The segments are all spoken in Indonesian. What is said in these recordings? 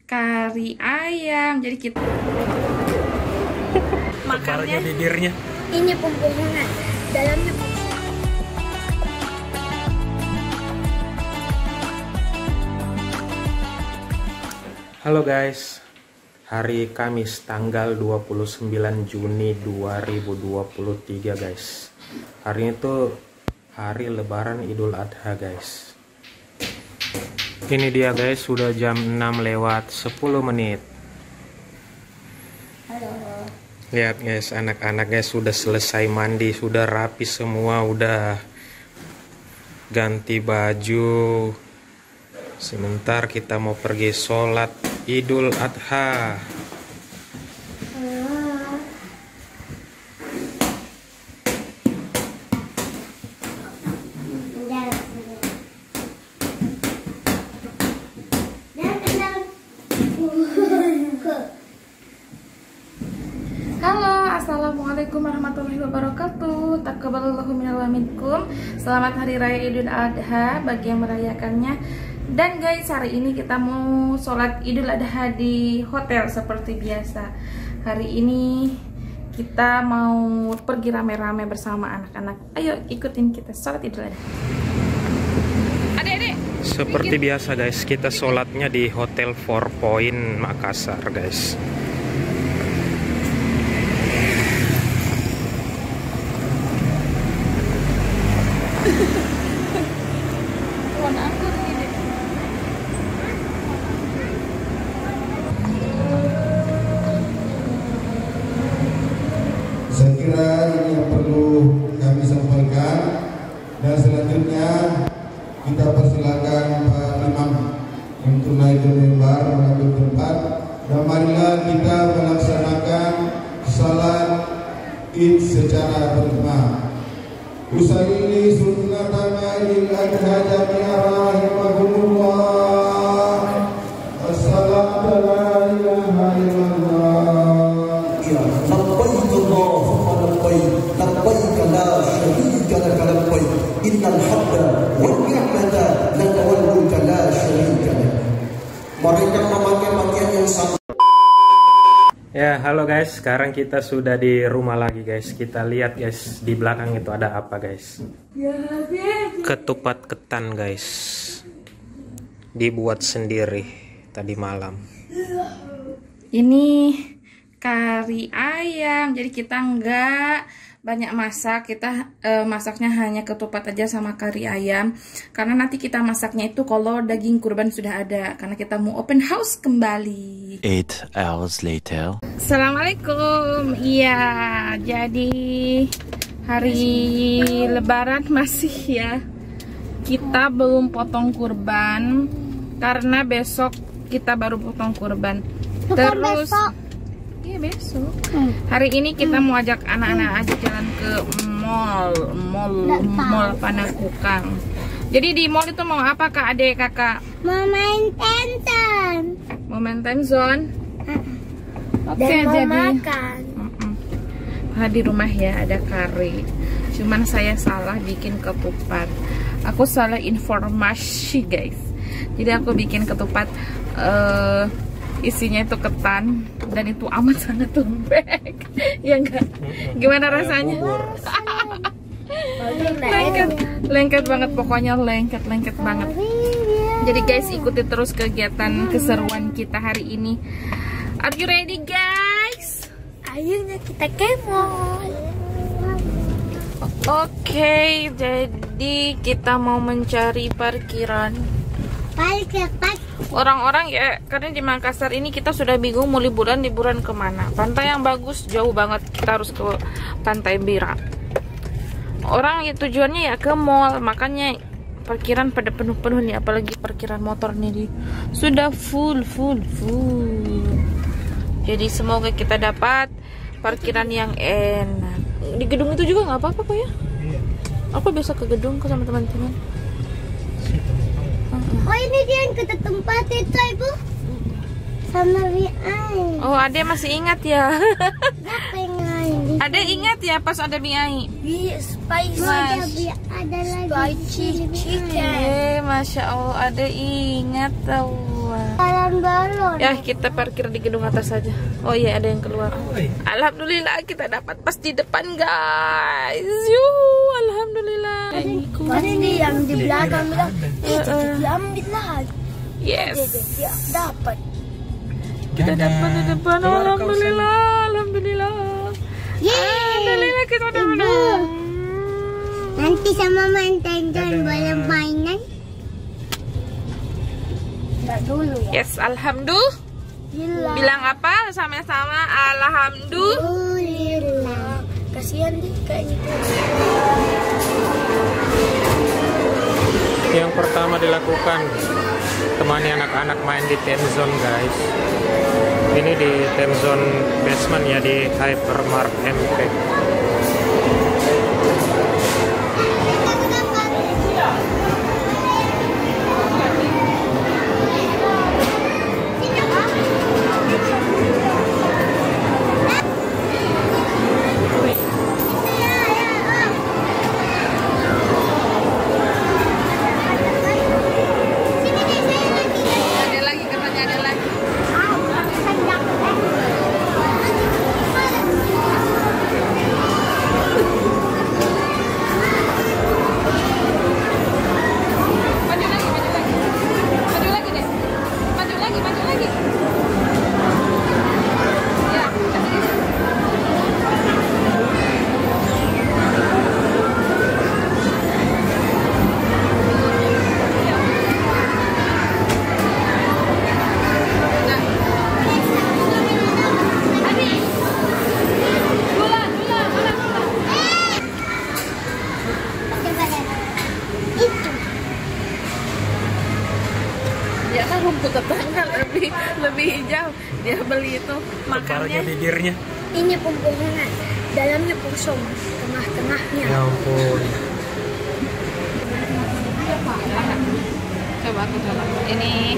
Kari ayam. Jadi kita makannya bibirnya. Ini pembohongan. Dalamnya pembohongan. Halo guys. Hari Kamis tanggal 29 Juni 2023 guys. Hari ini tuh hari lebaran Idul Adha guys. Ini dia guys, sudah jam 6 lewat 10 menit. Halo. Lihat guys, anak-anak guys sudah selesai mandi, sudah rapi semua, udah ganti baju. Sebentar kita mau pergi sholat Idul Adha. Halo, assalamualaikum warahmatullahi wabarakatuh. Taqabbalallahu minna wa minkum. Selamat hari raya Idul Adha bagi yang merayakannya. Dan guys, hari ini kita mau sholat Idul Adha di hotel seperti biasa. Hari ini kita mau pergi rame-rame bersama anak-anak. Ayo ikutin kita sholat Idul Adha. Adik-adik. Seperti biasa guys, kita sholatnya di Hotel 4 Point Makassar guys. Saya kira ini yang perlu kami sampaikan, dan selanjutnya kita persilakan Pak Imam untuk naik ke mimbar mengambil tempat, dan marilah kita melaksanakan salat Id secara berjamaah. Usaili sunnatan Idul Adha jami'a rahimahumullah. Assalatu la ilaha illallah. لبيك اللهم لبيك لبيك لا شريك لك لبيك إن الحمد والنعمة لك والملك لا شريك لك. Mereka memakai pakaian yang sama. Ya, halo guys, sekarang kita sudah di rumah lagi guys. Kita lihat guys, di belakang itu ada apa guys? Ketupat ketan guys. Dibuat sendiri tadi malam. Ini kari ayam. Jadi kita nggak banyak masak, kita masaknya hanya ketupat aja sama kari ayam, karena nanti kita masaknya itu kalau daging kurban sudah ada, karena kita mau open house kembali. 8 hours later. Assalamualaikum. Iya, jadi hari lebaran masih ya, kita belum potong kurban karena besok kita baru potong kurban. Terus iya besok. Hari ini kita mau ajak anak-anak aja jalan ke mall Panakukang. Jadi di mall itu mau apa kak, adek kakak? Mau main penton. Mau main time zone. Oke, Dan mau jadi makan. di rumah ya ada kari. Cuman saya salah bikin ketupat. Aku salah informasi guys. Jadi aku bikin ketupat isinya itu ketan dan itu amat sangat lembek. Ya enggak? Gimana rasanya? Lengket banget, pokoknya lengket banget. Jadi guys, ikuti terus kegiatan keseruan kita hari ini. Are you ready guys? Akhirnya kita ke mall. Oke, jadi kita mau mencari parkiran. Orang-orang ya, karena di Makassar ini kita sudah bingung mau liburan kemana. Pantai yang bagus jauh banget, kita harus ke Pantai Bira. Orang ya tujuannya ya ke mall, makanya parkiran pada penuh-penuh nih, apalagi parkiran motor nih sudah full. Jadi semoga kita dapat parkiran yang enak. Di gedung itu juga nggak apa-apa kok ya. Aku biasa ke gedung kok sama teman-teman. Oh ini dia yang kita tempat itu ibu. Sama VI. Oh, Ade masih ingat ya? Gak pengen. main. Ada ingat ya pas ada mie ai? Spicy. Ada lagi chicken. Masya Allah, ada ingat tahu. Balon-balon. Ya kita parkir di gedung atas saja. Oh iya ada yang keluar. Alhamdulillah kita dapat pas di depan guys. Yuhu, alhamdulillah. Pasti yang di belakang bilang, diambil lah. Yes. Dia dapat. Kita dapat di depan. Alhamdulillah, alhamdulillah. Alhamdulillah kita dapat. Nanti sama mantan boleh mainan. Enggak dulu ya. Yes, alhamdulillah. Bilang apa? Sama-sama alhamdulillah. Kasihan deh kayak gitu. Yang pertama dilakukan, temani anak-anak main di time zone guys. Ini di time zone basement ya, di Hypermart MP. Ya kan rumput tetangga lebih hijau. Dia beli itu makannya bibirnya. Ini pembohongan. Dalamnya kosong, tengah-tengahnya. Ya ampun. Coba aku coba. Ini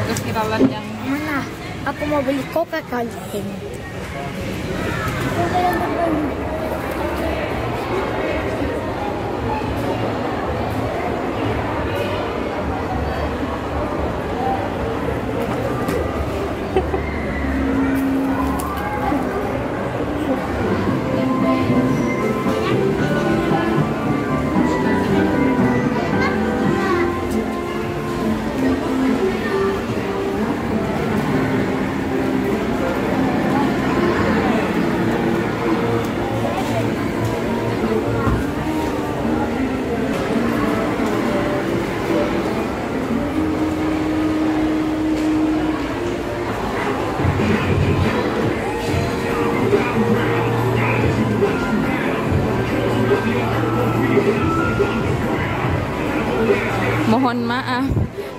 keviralan yang Mana? Aku mau beli Coca kali ini. mohon maaf,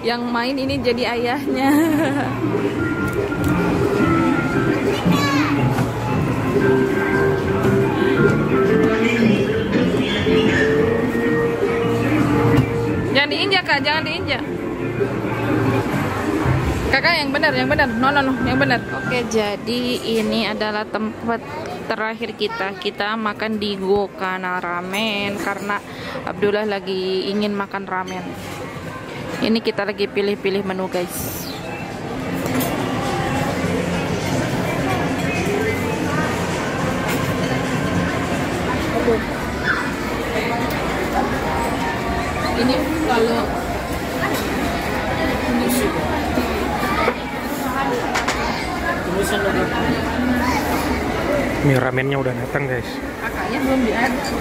yang main ini jadi ayahnya. Jangan diinjak kak, jangan diinjak. Kakak yang benar, no, yang benar. Oke, jadi ini adalah tempat terakhir kita makan di Gokana Ramen karena Abdullah lagi ingin makan ramen. Ini kita lagi pilih-pilih menu guys. Ini kalau mie ramennya udah datang guys. kakaknya belum diaduk.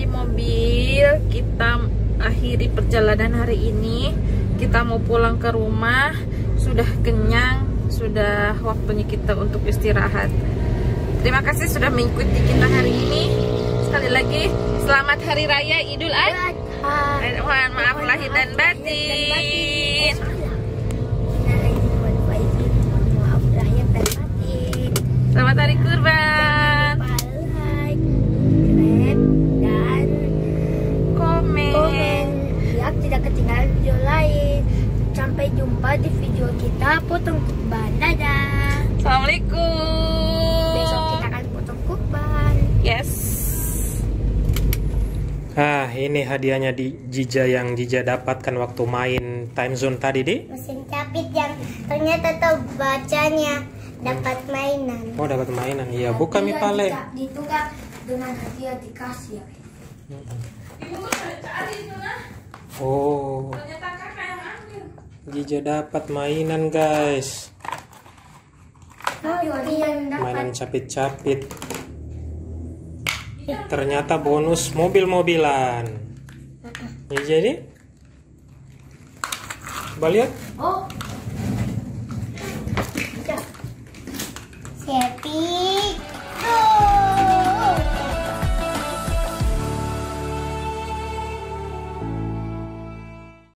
mobil. Kita akhiri perjalanan hari ini. Kita mau pulang ke rumah. Sudah kenyang, sudah waktunya kita untuk istirahat. Terima kasih sudah mengikuti kita hari ini. Sekali lagi selamat Hari Raya Idul Adha. Mohon maaf lahir dan batin. Selamat Hari Kurban. Komen. Biar tidak ketinggalan video lain. Sampai jumpa di video kita potong kurban. Dadah. Assalamualaikum. Besok kita akan potong kurban. Yes. Ini hadiahnya di Jija yang Jija dapatkan waktu main time zone tadi, Di. Mesin capit yang ternyata tuh bacanya dapat mainan. Oh, dapat mainan. Iya, buka mi pale. Ditukar dengan hadiah dikasih. Ibu udah cari itu nah. Oh, Ternyata kakak yang ambil. Jija dapat mainan, guys. Mainan capit-capit. Ternyata bonus mobil-mobilan. Ya, jadi coba lihat. Oh. Siap.